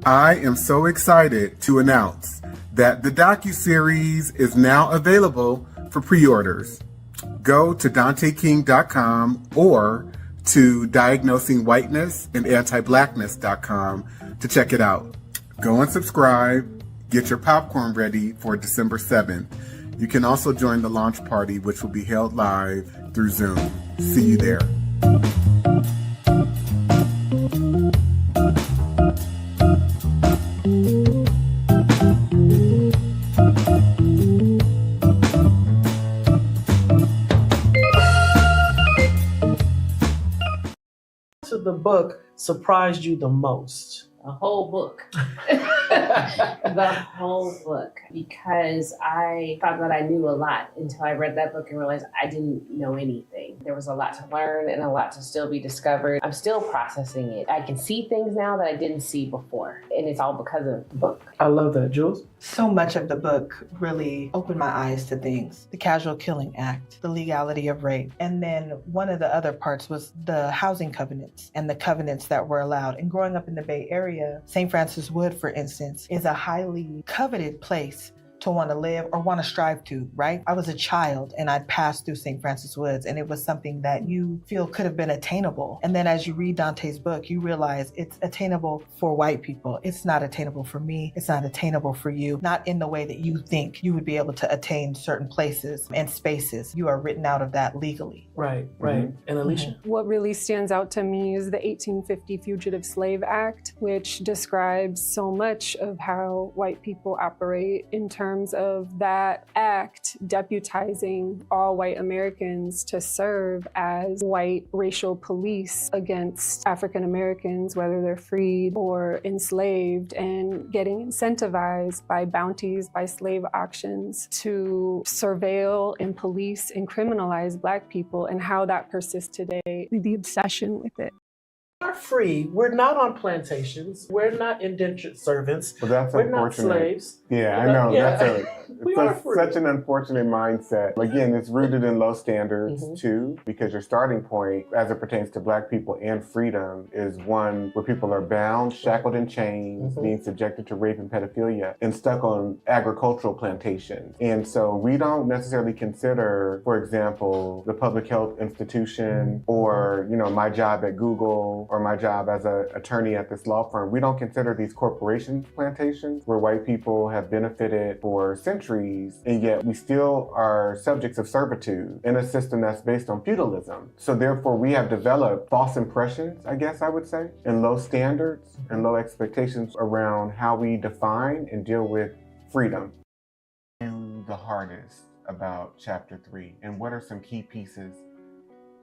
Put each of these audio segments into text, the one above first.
I am so excited to announce that the docuseries is now available for pre-orders. Go to DanteKing.com or to Diagnosing Whiteness and Anti-Blackness.com to check it out. Go and subscribe. Get your popcorn ready for December 7th. You can also join the launch party, which will be held live through Zoom. See you there. The book surprised you the most? A whole book. The whole book. Because I thought that I knew a lot until I read that book and realized I didn't know anything. There was a lot to learn and a lot to still be discovered. I'm still processing it. I can see things now that I didn't see before. And it's all because of the book. I love that. Jules? So much of the book really opened my eyes to things. The Casual Killing Act, the legality of rape. And then one of the other parts was the housing covenants and the covenants that were allowed. And growing up in the Bay Area, St. Francis Wood, for instance, is a highly coveted place to want to live or want to strive to, right? I was a child and I'd passed through St. Francis Woods and it was something that you feel could have been attainable. And then as you read Dante's book, you realize it's attainable for white people. It's not attainable for me. It's not attainable for you. Not in the way that you think you would be able to attain certain places and spaces. You are written out of that legally. Right. And Alicia? What really stands out to me is the 1850 Fugitive Slave Act, which describes so much of how white people operate in terms of that act deputizing all white Americans to serve as white racial police against African Americans, whether they're freed or enslaved, and getting incentivized by bounties, by slave auctions to surveil and police and criminalize Black people, and how that persists today, the obsession with it. We're free. We're not on plantations. We're not indentured servants. Well, that's We're unfortunate. not slaves. Yeah, I know. Yeah. That's such an unfortunate mindset. Again, it's rooted in low standards too, because your starting point, as it pertains to Black people and freedom, is one where people are bound, shackled in chains, being subjected to rape and pedophilia, and stuck on agricultural plantations. And so we don't necessarily consider, for example, the public health institution or, my job at Google or my job as an attorney at this law firm. We don't consider these corporation plantations where white people have benefited for centuries, and yet we still are subjects of servitude in a system that's based on feudalism. So therefore we have developed false impressions, I guess I would say, and low standards and low expectations around how we define and deal with freedom. The hardest about chapter 3, and what are some key pieces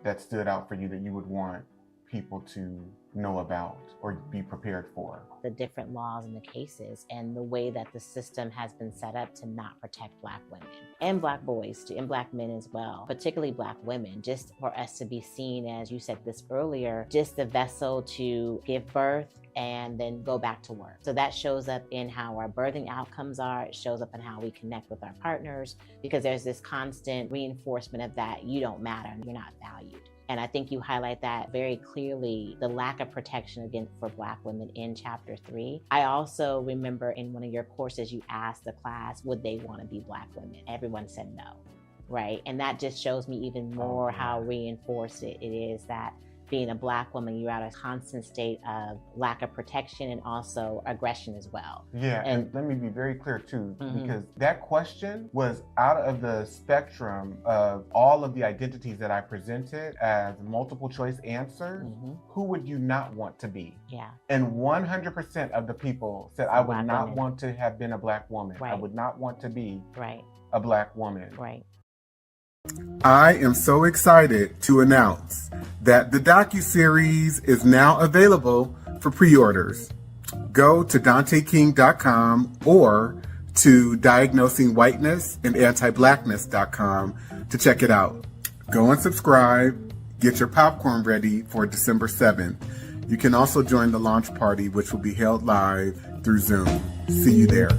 that stood out for you that you would want people to know about or be prepared for? The different laws and the cases and the way that the system has been set up to not protect Black women and Black boys too, and Black men as well, particularly Black women, just for us to be seen, as you said this earlier, just the vessel to give birth and then go back to work. So that shows up in how our birthing outcomes are. It shows up in how we connect with our partners, because there's this constant reinforcement of that you don't matter and you're not valued. And I think you highlight that very clearly, the lack of protection for Black women in chapter 3. I also remember in one of your courses, you asked the class, would they want to be Black women? Everyone said no, right? And that just shows me even more how reinforced it is that being a Black woman, you're at a constant state of lack of protection and also aggression as well. Yeah, and let me be very clear too, because that question was out of the spectrum of all of the identities that I presented as multiple choice answers. Who would you not want to be? Yeah. And 100% of the people said, I would not want to have been a Black woman. Right. I would not want to be right. a Black woman. Right. I am so excited to announce that the docuseries is now available for pre-orders. Go to DanteKing.com or to Diagnosing Whiteness and Anti-Blackness.com to check it out. Go and subscribe. Get your popcorn ready for December 7th. You can also join the launch party, which will be held live through Zoom. See you there.